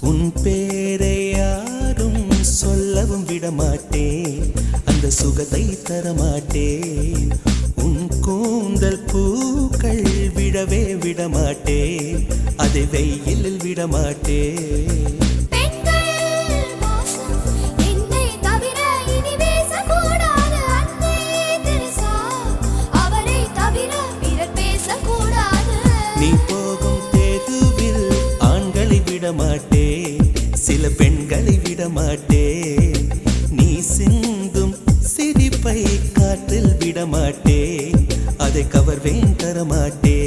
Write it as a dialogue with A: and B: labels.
A: உன் பேரை யாரும் சொல்லவும் விடமாட்டேன், அந்த சுகத்தை தரமாட்டேன். உன் கூந்தல் பூக்கள் விடவே விடமாட்டேன், அதை வெயிலில் விடமாட்டேன். நீ போகும் தெருவில் ஆண்களை விடமாட்டேன், சில பெண்களை விடமாட்டேன். நீ சிந்தும் சிரிப்பை காற்றில் விடமாட்டேன், அதை கவர்வேன் தரமாட்டேன்.